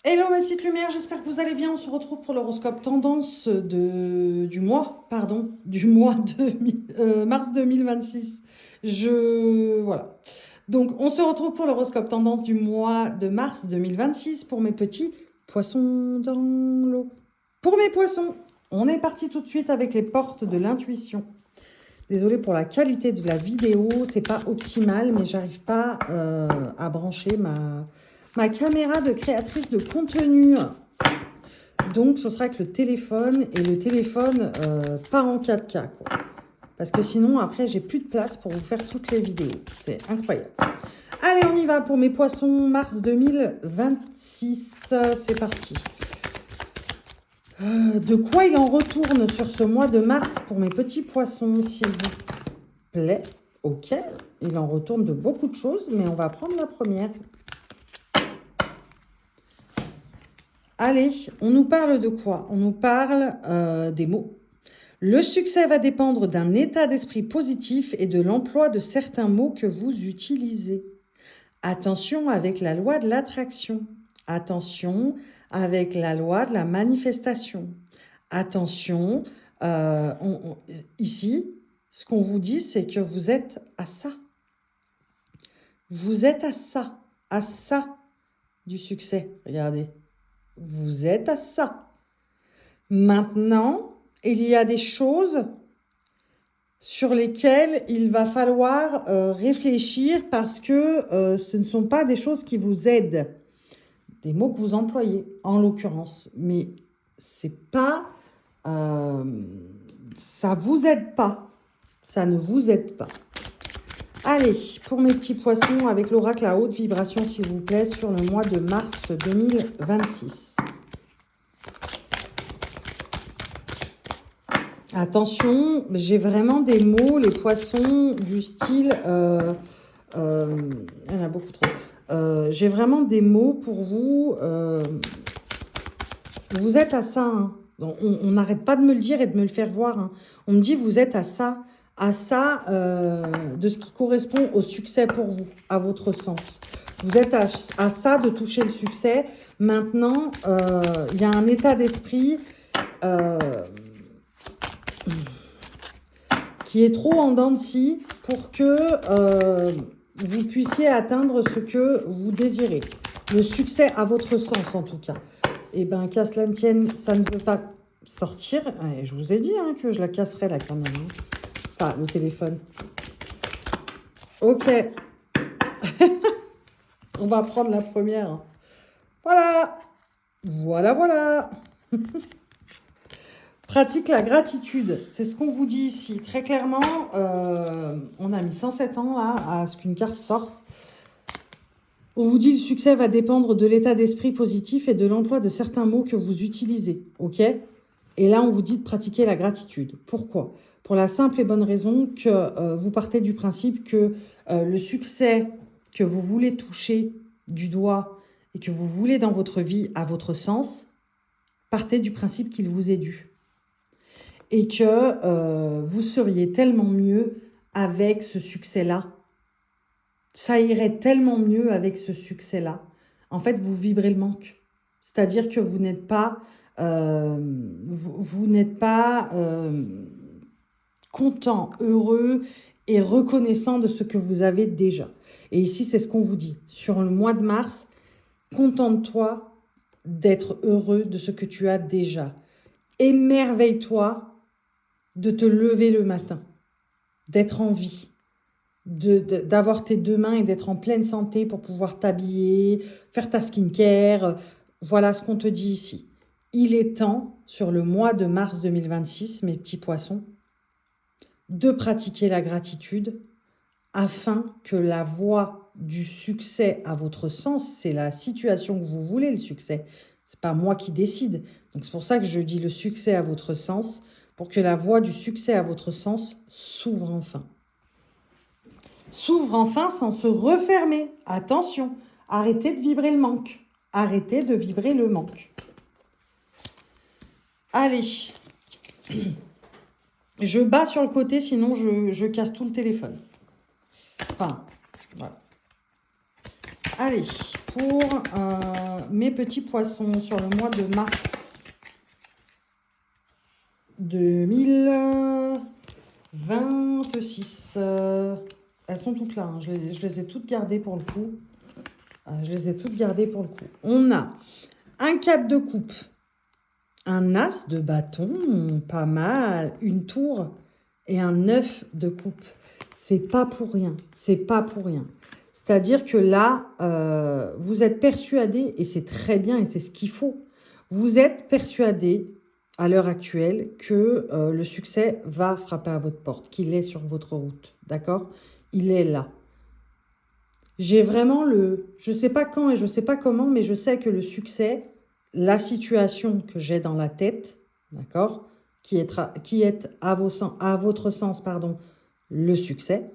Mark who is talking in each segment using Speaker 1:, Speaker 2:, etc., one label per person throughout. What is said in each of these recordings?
Speaker 1: Hello ma petite lumière, j'espère que vous allez bien. On se retrouve pour l'horoscope tendance du mois, de mars 2026. Voilà. Donc on se retrouve pour l'horoscope tendance du mois de mars 2026 pour mes petits poissons dans l'eau. Pour mes poissons, on est parti tout de suite avec les portes de l'intuition. Désolée pour la qualité de la vidéo, c'est pas optimal, mais j'arrive pas à brancher ma caméra de créatrice de contenu. Donc, ce sera avec le téléphone, et le téléphone part en 4K, quoi. Parce que sinon, après, j'ai plus de place pour vous faire toutes les vidéos. C'est incroyable. Allez, on y va pour mes poissons, mars 2026. C'est parti. De quoi il en retourne sur ce mois de mars pour mes petits poissons, s'il vous plaît? Ok, il en retourne de beaucoup de choses, mais on va prendre la première. Allez, on nous parle de quoi? On nous parle des mots. Le succès va dépendre d'un état d'esprit positif et de l'emploi de certains mots que vous utilisez. Attention avec la loi de l'attraction. Attention avec la loi de la manifestation. Attention, ici, ce qu'on vous dit, c'est que vous êtes à ça. Vous êtes à ça du succès. Regardez, vous êtes à ça. Maintenant, il y a des choses sur lesquelles il va falloir réfléchir parce que ce ne sont pas des choses qui vous aident. Des mots que vous employez, en l'occurrence. Mais c'est pas... ça vous aide pas. Ça ne vous aide pas. Allez, pour mes petits poissons, avec l'oracle à haute vibration, s'il vous plaît, sur le mois de mars 2026. Attention, j'ai vraiment des mots, les poissons, du style... il y en a beaucoup trop. J'ai vraiment des mots pour vous. Vous êtes à ça. Hein. On n'arrête pas de me le dire et de me le faire voir. Hein. On me dit, vous êtes à ça de ce qui correspond au succès pour vous, à votre sens. Vous êtes à ça de toucher le succès. Maintenant, il y a un état d'esprit qui est trop en dents de scie pour que vous puissiez atteindre ce que vous désirez. Le succès à votre sens, en tout cas. Eh bien, qu'à cela ne tienne, ça ne veut pas sortir. Et je vous ai dit hein, que je la casserais, la caméra. Enfin, le téléphone. Ok. On va prendre la première. Voilà. Voilà. Pratique la gratitude. C'est ce qu'on vous dit ici. Très clairement, on a mis 107 ans là, à ce qu'une carte sorte. On vous dit que le succès va dépendre de l'état d'esprit positif et de l'emploi de certains mots que vous utilisez. Ok ? Et là, on vous dit de pratiquer la gratitude. Pourquoi? Pour la simple et bonne raison que vous partez du principe que le succès que vous voulez toucher du doigt et que vous voulez dans votre vie à votre sens, partez du principe qu'il vous est dû. Et que vous seriez tellement mieux avec ce succès-là. Ça irait tellement mieux avec ce succès-là. En fait, vous vibrez le manque. C'est-à-dire que vous n'êtes pas... vous n'êtes pas content, heureux et reconnaissant de ce que vous avez déjà. Et ici, c'est ce qu'on vous dit. Sur le mois de mars, contente-toi d'être heureux de ce que tu as déjà. Émerveille-toi de te lever le matin, d'être en vie, d'avoir tes deux mains et d'être en pleine santé pour pouvoir t'habiller, faire ta skincare. Voilà ce qu'on te dit ici. Il est temps, sur le mois de mars 2026, mes petits poissons, de pratiquer la gratitude afin que la voie du succès à votre sens, c'est la situation que vous voulez, le succès. C'est pas moi qui décide. Donc c'est pour ça que je dis le succès à votre sens, pour que la voie du succès à votre sens s'ouvre enfin. S'ouvre enfin sans se refermer. Attention, arrêtez de vibrer le manque. Arrêtez de vibrer le manque. Allez. Je bats sur le côté, sinon je casse tout le téléphone. Enfin, voilà. Allez, pour mes petits poissons, sur le mois de mars 2026. Elles sont toutes là, hein. Je les ai toutes gardées pour le coup. On a un 4 de coupe, un as de bâton, pas mal, une tour et un 9 de coupe. C'est pas pour rien. C'est-à-dire que là, vous êtes persuadé, et c'est très bien, et c'est ce qu'il faut, vous êtes persuadé à l'heure actuelle que le succès va frapper à votre porte, qu'il est sur votre route, d'accord? Il est là. J'ai vraiment je ne sais pas quand et je ne sais pas comment, mais je sais que le succès, la situation que j'ai dans la tête, d'accord, qui est à votre sens, pardon, le succès.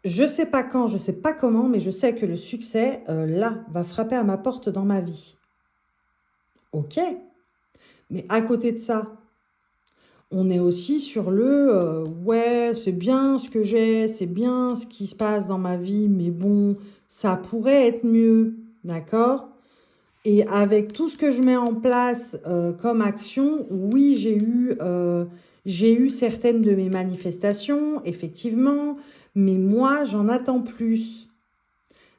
Speaker 1: Je ne sais pas quand, je ne sais pas comment, mais je sais que le succès, là, va frapper à ma porte dans ma vie. Ok, mais à côté de ça, on est aussi sur ouais, c'est bien ce que j'ai, c'est bien ce qui se passe dans ma vie, mais bon, ça pourrait être mieux, d'accord? Et avec tout ce que je mets en place comme action, oui, j'ai eu certaines de mes manifestations, effectivement, mais moi, j'en attends plus.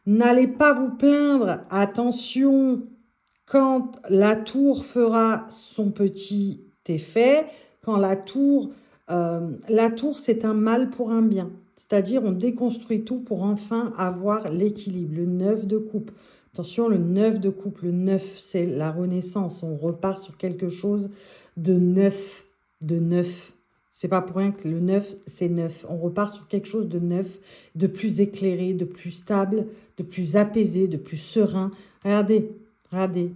Speaker 1: N'allez pas vous plaindre, attention, quand la tour fera son petit effet, quand la tour, c'est un mal pour un bien. C'est-à-dire, on déconstruit tout pour enfin avoir l'équilibre. Le 9 de coupe. Attention, le 9 de coupe. Le 9, c'est la renaissance. On repart sur quelque chose de neuf. De neuf. C'est pas pour rien que le 9, c'est neuf. On repart sur quelque chose de neuf, de plus éclairé, de plus stable, de plus apaisé, de plus serein. Regardez,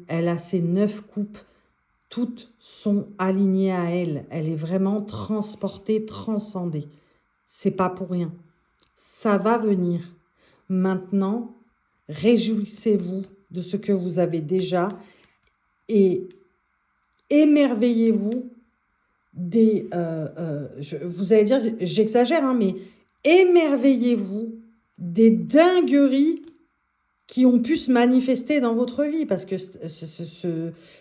Speaker 1: elle a ses 9 coupes. Toutes sont alignées à elle. Elle est vraiment transportée, transcendée. C'est pas pour rien. Ça va venir. Maintenant, réjouissez-vous de ce que vous avez déjà et émerveillez-vous vous allez dire, j'exagère, hein, mais émerveillez-vous des dingueries qui ont pu se manifester dans votre vie. Parce que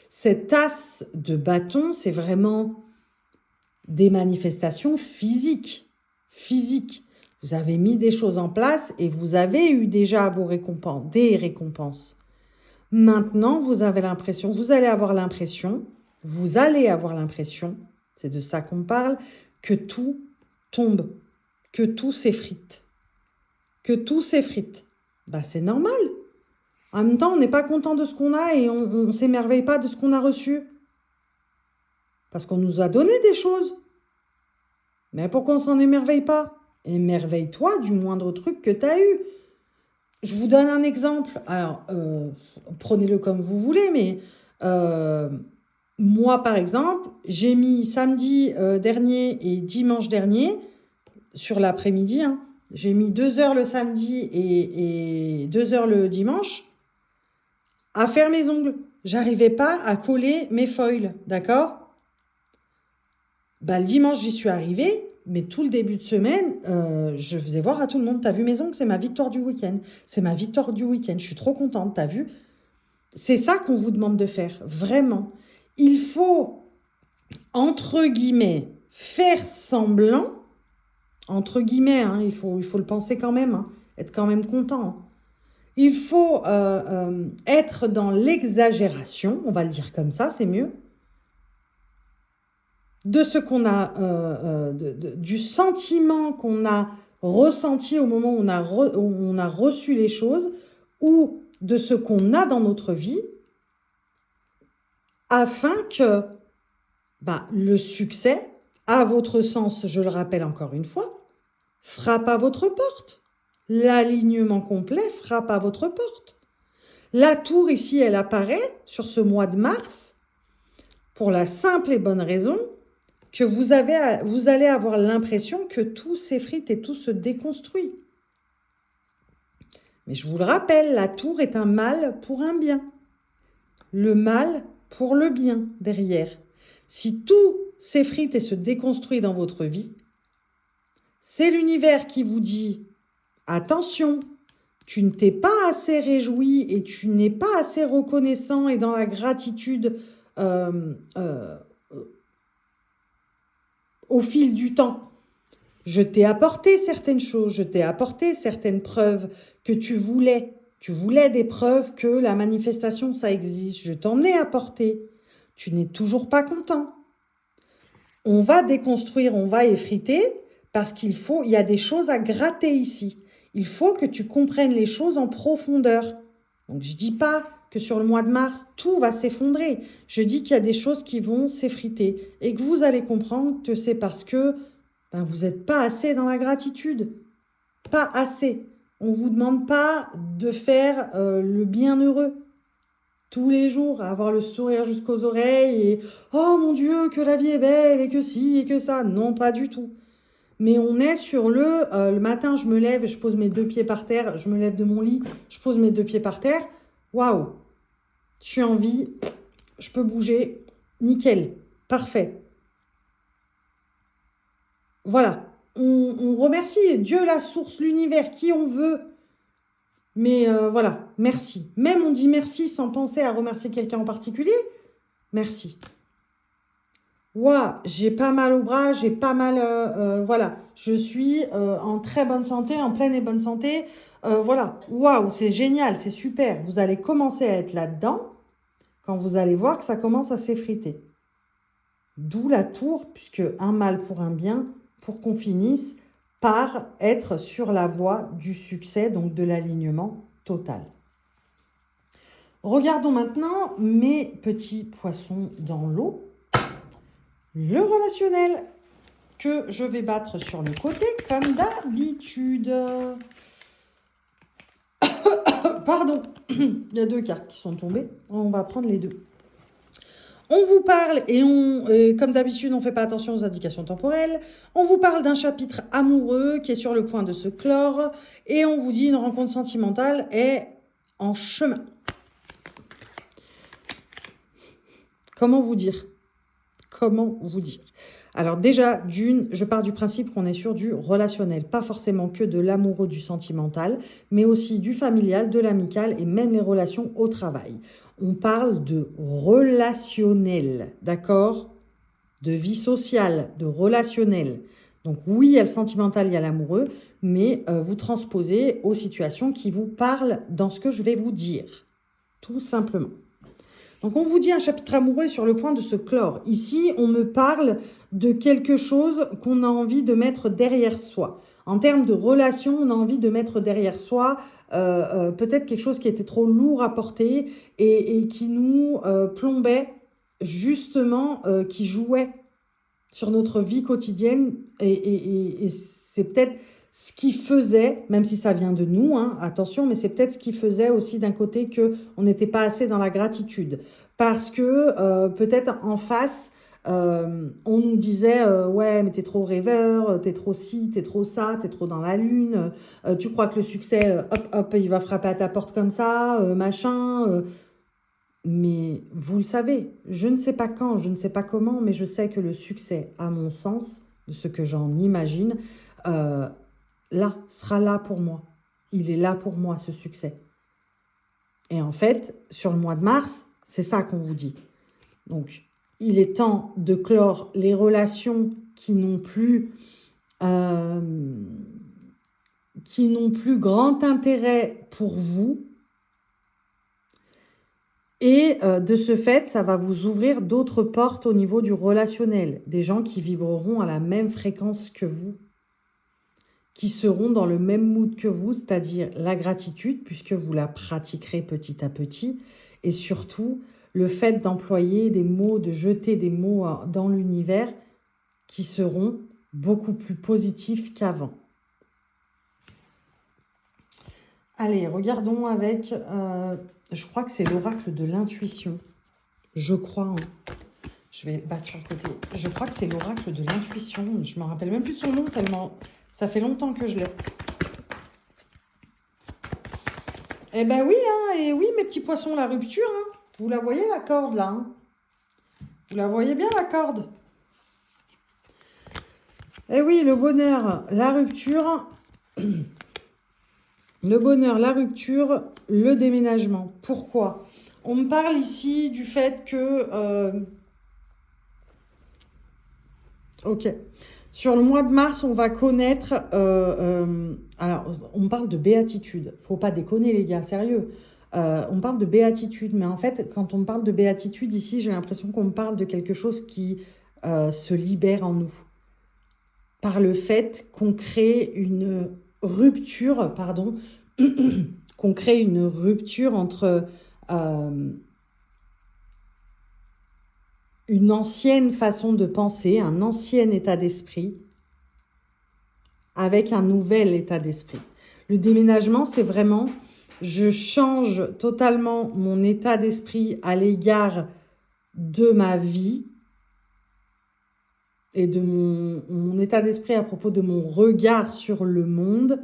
Speaker 1: cette as de bâton, c'est vraiment des manifestations physiques. Vous avez mis des choses en place et vous avez eu déjà des récompenses. Maintenant, vous allez avoir l'impression, c'est de ça qu'on parle, que tout tombe, que tout s'effrite. Bah, c'est normal. En même temps, on n'est pas content de ce qu'on a et on ne s'émerveille pas de ce qu'on a reçu. Parce qu'on nous a donné des choses. Mais pourquoi on s'en émerveille pas? Émerveille-toi du moindre truc que tu as eu. Je vous donne un exemple. Alors, prenez-le comme vous voulez, mais moi, par exemple, j'ai mis samedi dernier et dimanche dernier, sur l'après-midi, hein, j'ai mis 2 heures le samedi et 2 heures le dimanche à faire mes ongles. J'arrivais pas à coller mes foils, d'accord? Bah, le dimanche, j'y suis arrivée, mais tout le début de semaine, je faisais voir à tout le monde, t'as vu mes ongles, c'est ma victoire du week-end. Je suis trop contente, t'as vu? C'est ça qu'on vous demande de faire, vraiment. Il faut, entre guillemets, faire semblant, entre guillemets, hein, il faut le penser quand même, hein, être quand même content, hein. Il faut être dans l'exagération, on va le dire comme ça, c'est mieux, de ce qu'on a, du sentiment qu'on a ressenti au moment où on a reçu les choses, ou de ce qu'on a dans notre vie, afin que le succès, à votre sens, je le rappelle encore une fois, frappe à votre porte. L'alignement complet frappe à votre porte. La tour ici, elle apparaît sur ce mois de mars pour la simple et bonne raison que vous allez avoir l'impression que tout s'effrite et tout se déconstruit. Mais je vous le rappelle, la tour est un mal pour un bien. Le mal pour le bien derrière. Si tout s'effrite et se déconstruit dans votre vie, c'est l'univers qui vous dit « Attention, Tu ne t'es pas assez réjoui et tu n'es pas assez reconnaissant et dans la gratitude au fil du temps. Je t'ai apporté certaines choses, je t'ai apporté certaines preuves que tu voulais. Tu voulais des preuves que la manifestation, ça existe. Je t'en ai apporté. Tu n'es toujours pas content. On va déconstruire, on va effriter parce il y a des choses à gratter ici. Il faut que tu comprennes les choses en profondeur. Donc, je ne dis pas que sur le mois de mars, tout va s'effondrer. Je dis qu'il y a des choses qui vont s'effriter et que vous allez comprendre que c'est parce que vous n'êtes pas assez dans la gratitude. Pas assez. On ne vous demande pas de faire le bienheureux tous les jours, à avoir le sourire jusqu'aux oreilles et « Oh mon Dieu, que la vie est belle et que ci et que ça ». Non, pas du tout. Mais on est sur le matin, je me lève et je pose mes 2 pieds par terre, je me lève de mon lit, je pose mes 2 pieds par terre. Waouh, je suis en vie, je peux bouger, nickel, parfait. Voilà, on remercie Dieu, la source, l'univers, qui on veut. Mais voilà, merci. Même on dit merci sans penser à remercier quelqu'un en particulier. Merci. Ouah, j'ai pas mal au bras, j'ai pas mal... voilà, je suis en très bonne santé, en pleine et bonne santé. Voilà, waouh, c'est génial, c'est super. Vous allez commencer à être là-dedans quand vous allez voir que ça commence à s'effriter. D'où la tour, puisque un mal pour un bien, pour qu'on finisse par être sur la voie du succès, donc de l'alignement total. Regardons maintenant mes petits poissons dans l'eau. Le relationnel que je vais battre sur le côté comme d'habitude. Pardon, il y a 2 cartes qui sont tombées. On va prendre les 2. On vous parle, et comme d'habitude, on ne fait pas attention aux indications temporelles. On vous parle d'un chapitre amoureux qui est sur le point de se clore. Et on vous dit une rencontre sentimentale est en chemin. Comment vous dire? Comment vous dire? Alors déjà, je pars du principe qu'on est sur du relationnel, pas forcément que de l'amoureux, du sentimental, mais aussi du familial, de l'amical et même les relations au travail. On parle de relationnel, d'accord? De vie sociale, de relationnel. Donc oui, il y a le sentimental, il y a l'amoureux, mais vous transposez aux situations qui vous parlent dans ce que je vais vous dire, tout simplement. Donc, on vous dit un chapitre amoureux sur le point de se clore. Ici, on me parle de quelque chose qu'on a envie de mettre derrière soi. En termes de relation, on a envie de mettre derrière soi peut-être quelque chose qui était trop lourd à porter et qui nous plombait, justement, qui jouait sur notre vie quotidienne. Et c'est peut-être ce qui faisait, même si ça vient de nous, hein, attention, mais c'est peut-être ce qui faisait aussi d'un côté qu'on n'était pas assez dans la gratitude. Parce que peut-être en face, on nous disait ouais, mais t'es trop rêveur, t'es trop ci, t'es trop ça, t'es trop dans la lune, tu crois que le succès, hop, hop, il va frapper à ta porte comme ça, machin. Mais vous le savez, je ne sais pas quand, je ne sais pas comment, mais je sais que le succès, à mon sens, de ce que j'en imagine, là, sera là pour moi. Il est là pour moi, ce succès. Et en fait, sur le mois de mars, c'est ça qu'on vous dit. Donc, il est temps de clore les relations qui n'ont plus grand intérêt pour vous. Et de ce fait, ça va vous ouvrir d'autres portes au niveau du relationnel. Des gens qui vibreront à la même fréquence que vous, qui seront dans le même mood que vous, c'est-à-dire la gratitude, puisque vous la pratiquerez petit à petit, et surtout le fait d'employer des mots, de jeter des mots dans l'univers qui seront beaucoup plus positifs qu'avant. Allez, regardons avec, je crois que c'est l'oracle de l'intuition. Je crois, hein. Je vais battre sur le côté. Je crois que c'est l'oracle de l'intuition. Je ne me rappelle même plus de son nom tellement ça fait longtemps que je l'ai. Eh ben oui, hein, et oui, mes petits poissons, la rupture. Hein. Vous la voyez, la corde, là, hein. Vous la voyez bien, la corde. Eh oui, le bonheur, la rupture. Le bonheur, la rupture, le déménagement. Pourquoi? On me parle ici du fait que... ok. Sur le mois de mars, on va connaître... alors, on parle de béatitude. Faut pas déconner, les gars, sérieux. On parle de béatitude, mais en fait, quand on parle de béatitude, ici, j'ai l'impression qu'on me parle de quelque chose qui se libère en nous. Par le fait qu'on crée une rupture, pardon, qu'on crée une rupture entre une ancienne façon de penser, un ancien état d'esprit, avec un nouvel état d'esprit. Le déménagement, c'est vraiment, je change totalement mon état d'esprit à l'égard de ma vie et de mon état d'esprit à propos de mon regard sur le monde.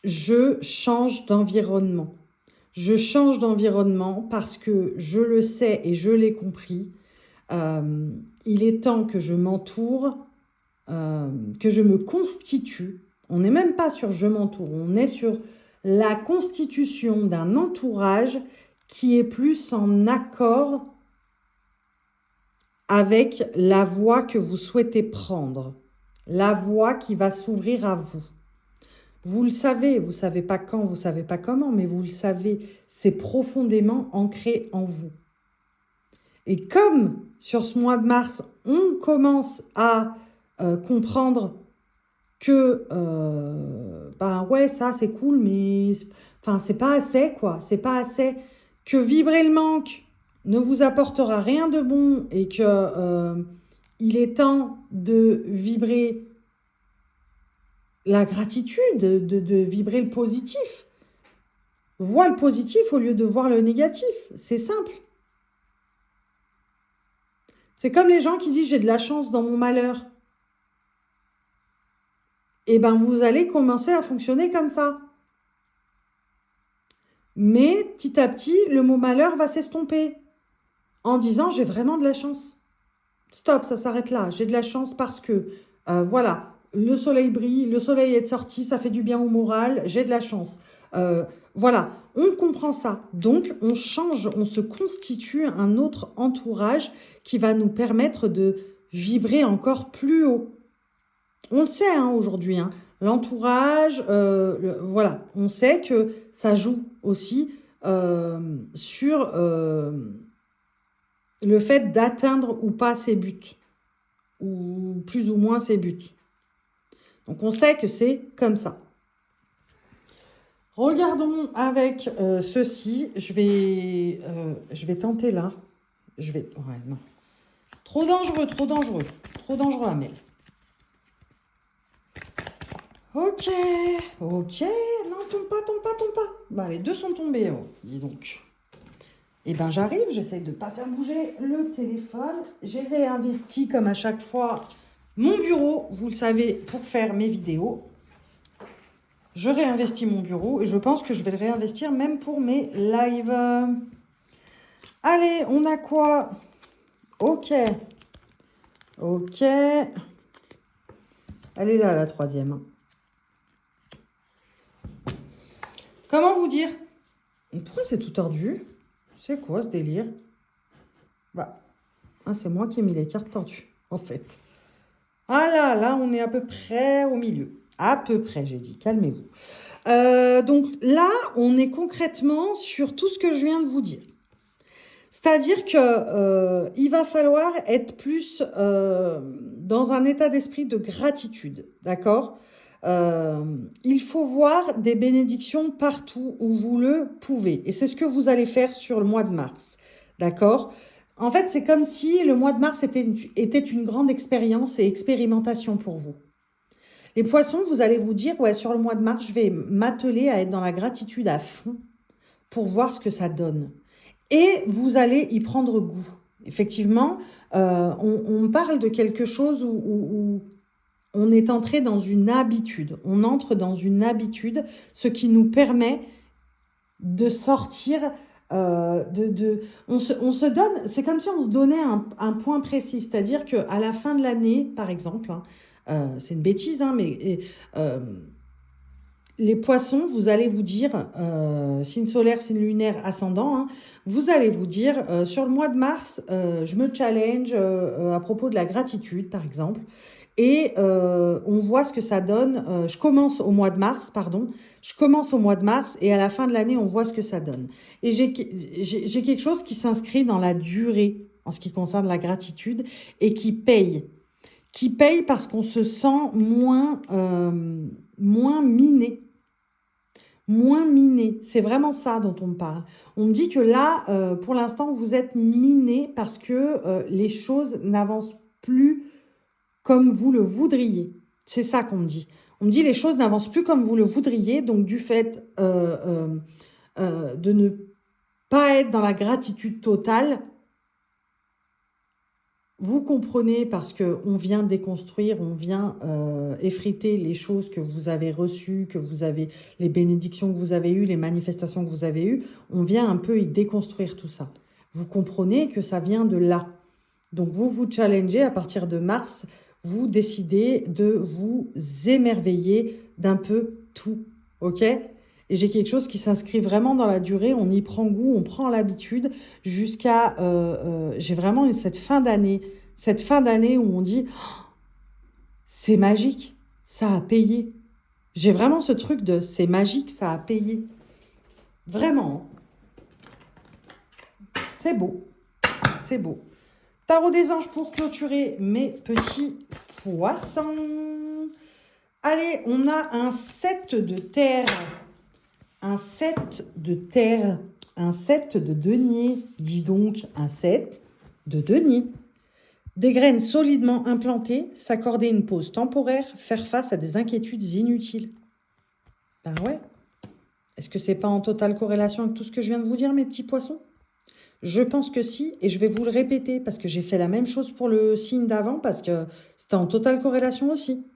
Speaker 1: Je change d'environnement. Je change d'environnement parce que je le sais et je l'ai compris. Il est temps que je m'entoure, que je me constitue. On n'est même pas sur je m'entoure, on est sur la constitution d'un entourage qui est plus en accord avec la voie que vous souhaitez prendre, la voie qui va s'ouvrir à vous. Vous le savez, vous ne savez pas quand, vous ne savez pas comment, mais vous le savez, c'est profondément ancré en vous. Et comme sur ce mois de mars, on commence à comprendre que, ben ouais, ça c'est cool, mais enfin, c'est pas assez, quoi. C'est pas assez. Que vibrer le manque ne vous apportera rien de bon et que il est temps de vibrer la gratitude, de vibrer le positif. Vois le positif au lieu de voir le négatif. C'est simple. C'est comme les gens qui disent « j'ai de la chance dans mon malheur ». Eh bien, vous allez commencer à fonctionner comme ça. Mais petit à petit, le mot malheur va s'estomper en disant « j'ai vraiment de la chance ». Stop, ça s'arrête là. J'ai de la chance parce que, voilà, le soleil brille, le soleil est sorti, ça fait du bien au moral, j'ai de la chance. Voilà, on comprend ça. Donc, on change, on se constitue un autre entourage qui va nous permettre de vibrer encore plus haut. On le sait hein, aujourd'hui, hein, l'entourage, voilà, on sait que ça joue aussi sur le fait d'atteindre ou pas ses buts, ou plus ou moins ses buts. Donc, on sait que c'est comme ça. Regardons avec ceci. Je vais tenter là. Ouais, non. Trop dangereux, trop dangereux. Trop dangereux, Amel. Ok, ok. Non, tombe pas, tombe pas, tombe pas. Bah, les deux sont tombés, oh, dis donc. Eh bien, j'arrive, j'essaye de ne pas faire bouger le téléphone. J'ai réinvesti, comme à chaque fois, mon bureau, vous le savez, pour faire mes vidéos. Je réinvestis mon bureau et je pense que je vais le réinvestir même pour mes lives. Allez, on a quoi? Ok. Ok. Elle est là, la troisième. Comment vous dire? Pourquoi c'est tout tordu? C'est quoi ce délire? Bah, c'est moi qui ai mis les cartes tordues, en fait. Ah là, on est à peu près au milieu. À peu près, j'ai dit. Calmez-vous. Donc là, on est concrètement sur tout ce que je viens de vous dire. C'est-à-dire que il va falloir être plus dans un état d'esprit de gratitude, d'accord? Il faut voir des bénédictions partout où vous le pouvez. Et c'est ce que vous allez faire sur le mois de mars, d'accord? En fait, c'est comme si le mois de mars était une grande expérience et expérimentation pour vous. Les poissons, vous allez vous dire, ouais, sur le mois de mars, je vais m'atteler à être dans la gratitude à fond pour voir ce que ça donne. Et vous allez y prendre goût. Effectivement, on parle de quelque chose où on est entré dans une habitude. On entre dans une habitude, ce qui nous permet de sortir, on se donne, c'est comme si on se donnait un point précis. C'est-à-dire qu'à la fin de l'année, par exemple, hein, c'est une bêtise, hein, mais les poissons, vous allez vous dire, signe solaire, signe lunaire, ascendant, hein, vous allez vous dire, sur le mois de mars, je me challenge à propos de la gratitude, par exemple, et on voit ce que ça donne. Je commence au mois de mars, pardon, je commence au mois de mars, et à la fin de l'année, on voit ce que ça donne. Et j'ai quelque chose qui s'inscrit dans la durée, en ce qui concerne la gratitude, et qui paye. Qui paye parce qu'on se sent moins miné. Moins miné. C'est vraiment ça dont on me parle. On me dit que là, pour l'instant, vous êtes miné parce que les choses n'avancent plus comme vous le voudriez. C'est ça qu'on me dit. On me dit les choses n'avancent plus comme vous le voudriez. Donc, du fait de ne pas être dans la gratitude totale, vous comprenez parce qu'on vient déconstruire, on vient effriter les choses que vous avez reçues, que vous avez, les bénédictions que vous avez eues, les manifestations que vous avez eues. On vient un peu y déconstruire tout ça. Vous comprenez que ça vient de là. Donc vous vous challengez à partir de mars, vous décidez de vous émerveiller d'un peu tout. Ok ? Et j'ai quelque chose qui s'inscrit vraiment dans la durée, on y prend goût, on prend l'habitude jusqu'à... j'ai vraiment eu cette fin d'année où on dit oh, c'est magique, ça a payé. J'ai vraiment ce truc de c'est magique, ça a payé. Vraiment. C'est beau, c'est beau. Tarot des anges pour clôturer mes petits poissons. Allez, on a un 7 de terre. Un 7 de terre, un 7 de denier, dis donc un 7 de denier. Des graines solidement implantées, s'accorder une pause temporaire, faire face à des inquiétudes inutiles. Ben ouais. Est-ce que c'est pas en totale corrélation avec tout ce que je viens de vous dire, mes petits poissons? Je pense que si, et je vais vous le répéter, parce que j'ai fait la même chose pour le signe d'avant, parce que c'était en totale corrélation aussi.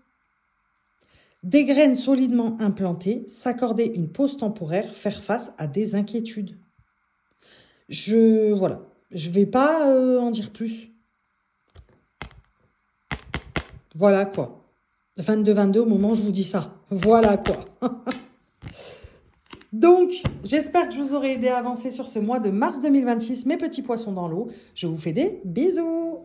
Speaker 1: Des graines solidement implantées, s'accorder une pause temporaire, faire face à des inquiétudes. Voilà, je vais pas en dire plus. Voilà quoi. 22-22 au moment où je vous dis ça. Voilà quoi. Donc, j'espère que je vous aurai aidé à avancer sur ce mois de mars 2026, mes petits poissons dans l'eau. Je vous fais des bisous.